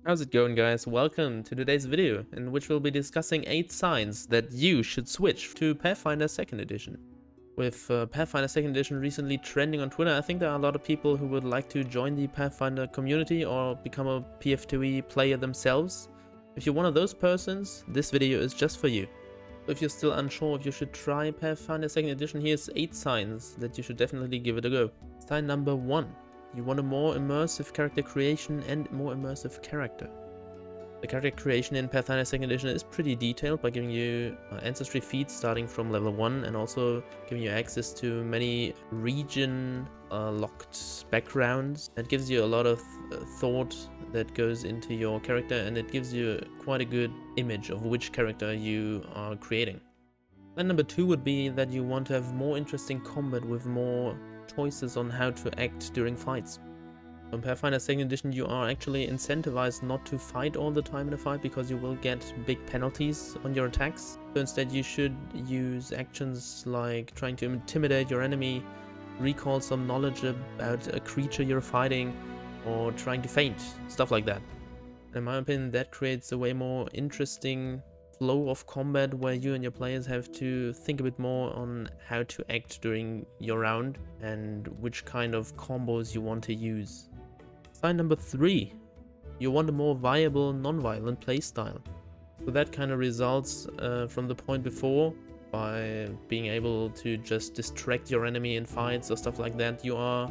How's it going, guys? Welcome to today's video, in which we'll be discussing 8 signs that you should switch to Pathfinder 2nd Edition. With Pathfinder 2nd Edition recently trending on Twitter, I think there are a lot of people who would like to join the Pathfinder community or become a PF2E player themselves. If you're one of those persons, this video is just for you. If you're still unsure if you should try Pathfinder 2nd Edition, here's 8 signs that you should definitely give it a go. Sign number 1. You want a more immersive character creation and more immersive character. The character creation in Pathfinder 2nd Edition is pretty detailed by giving you ancestry feats starting from level 1 and also giving you access to many region locked backgrounds. It gives you a lot of thought that goes into your character, and it gives you quite a good image of which character you are creating. Then number 2 would be that you want to have more interesting combat with more choices on how to act during fights. In Pathfinder 2nd Edition, you are actually incentivized not to fight all the time in a fight because you will get big penalties on your attacks. So instead you should use actions like trying to intimidate your enemy, recall some knowledge about a creature you're fighting, or trying to feint, stuff like that. In my opinion, that creates a way more interesting flow of combat where you and your players have to think a bit more on how to act during your round and which kind of combos you want to use. Sign number 3. You want a more viable non-violent playstyle. So that kind of results from the point before, by being able to just distract your enemy in fights or stuff like that. You are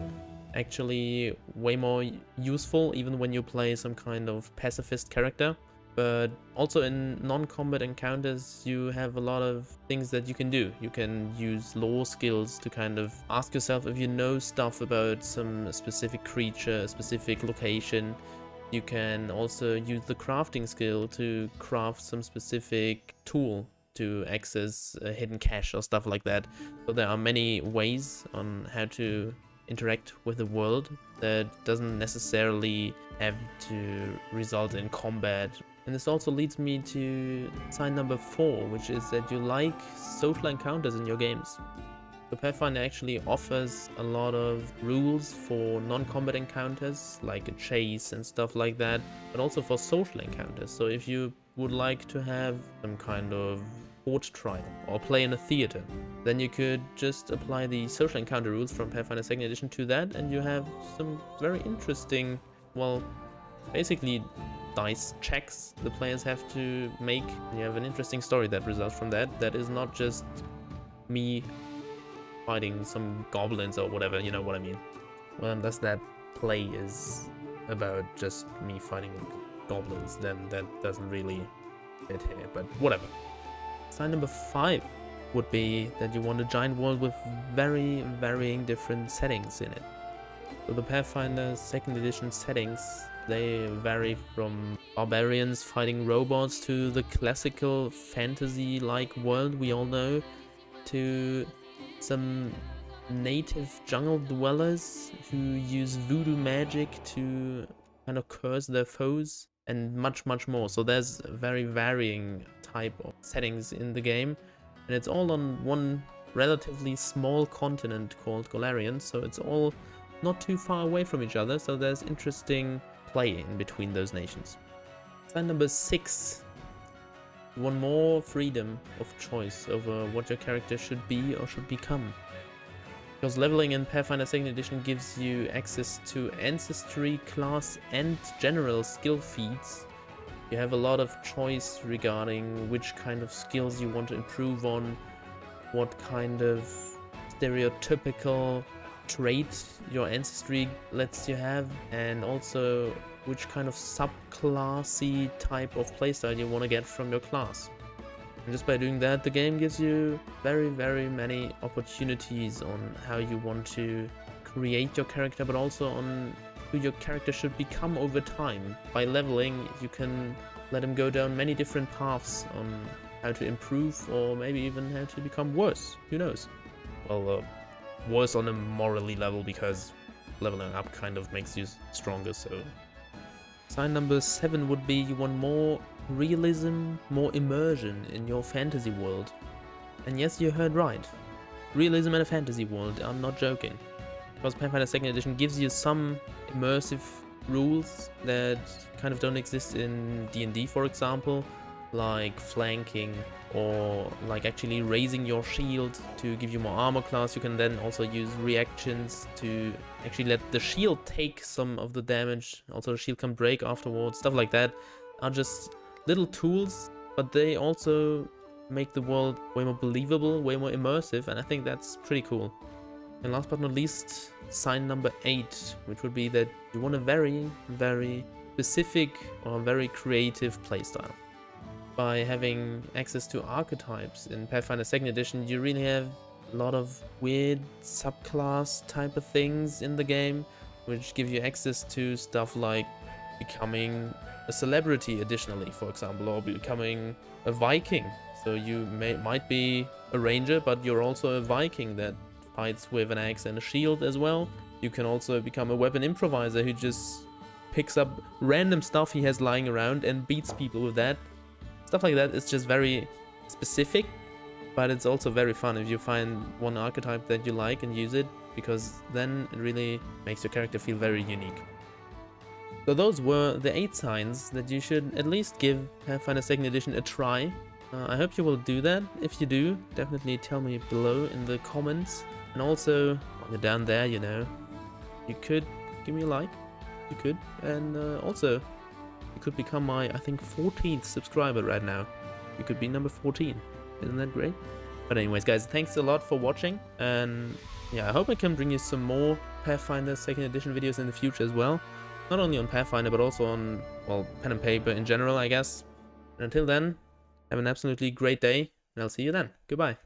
actually way more useful even when you play some kind of pacifist character. But also in non-combat encounters, you have a lot of things that you can do. You can use lore skills to kind of ask yourself if you know stuff about some specific creature, a specific location. You can also use the crafting skill to craft some specific tool to access a hidden cache or stuff like that. So there are many ways on how to interact with the world that doesn't necessarily have to result in combat. And this also leads me to sign number 4, which is that you like social encounters in your games. So Pathfinder actually offers a lot of rules for non-combat encounters, like a chase and stuff like that, but also for social encounters. So if you would like to have some kind of court trial or play in a theater, then you could just apply the social encounter rules from Pathfinder 2nd Edition to that, and you have some very interesting, well, basically dice checks the players have to make. You have an interesting story that results from that. That is not just me fighting some goblins or whatever, you know what I mean. Well, unless that play is about just me fighting goblins, then that doesn't really fit here, but whatever. Sign number 5 would be that you want a giant world with very varying different settings in it. So the Pathfinder 2nd Edition settings, they vary from barbarians fighting robots to the classical fantasy-like world we all know, to some native jungle dwellers who use voodoo magic to kind of curse their foes, and much more. So there's a very varying type of settings in the game, and it's all on one relatively small continent called Golarion, so it's all not too far away from each other, so there's interesting play in between those nations. Sign number 6. You want more freedom of choice over what your character should be or should become. Because leveling in Pathfinder 2nd Edition gives you access to ancestry, class and general skill feats. You have a lot of choice regarding which kind of skills you want to improve on, what kind of stereotypical trait your ancestry lets you have, and also which kind of subclassy type of playstyle you want to get from your class. And just by doing that, the game gives you very many opportunities on how you want to create your character, but also on who your character should become over time. By leveling, you can let him go down many different paths on how to improve, or maybe even how to become worse. Who knows? Well, worse on a morally level, because leveling up kind of makes you stronger. So sign number 7 would be you want more realism, more immersion in your fantasy world. And yes, you heard right. Realism in a fantasy world, I'm not joking. Because Pathfinder 2nd Edition gives you some immersive rules that kind of don't exist in D&D, for example, like flanking or like actually raising your shield to give you more armor class. You can then also use reactions to actually let the shield take some of the damage. Also the shield can break afterwards. Stuff like that are just little tools, but they also make the world way more believable, way more immersive, and I think that's pretty cool. And last but not least, sign number 8, which would be that you want a very, very specific or very creative playstyle. By having access to archetypes in Pathfinder 2nd edition, you really have a lot of weird subclass type of things in the game, which give you access to stuff like becoming a celebrity additionally, for example, or becoming a Viking. So you might be a ranger, but you're also a Viking that fights with an axe and a shield as well. You can also become a weapon improviser who just picks up random stuff he has lying around and beats people with that. Stuff like that is just very specific, but it's also very fun if you find one archetype that you like and use it, because then it really makes your character feel very unique. So those were the 8 signs that you should at least give Pathfinder 2nd edition a try. I hope you will do that. If you do, definitely tell me below in the comments. And also, when you're down there, you know, you could give me a like. You could. And also, you could become my, I think, 14th subscriber right now. You could be number 14. Isn't that great? But anyways, guys, thanks a lot for watching. And yeah, I hope I can bring you some more Pathfinder 2nd edition videos in the future as well. Not only on Pathfinder, but also on, well, pen and paper in general, I guess. And until then, have an absolutely great day, and I'll see you then. Goodbye.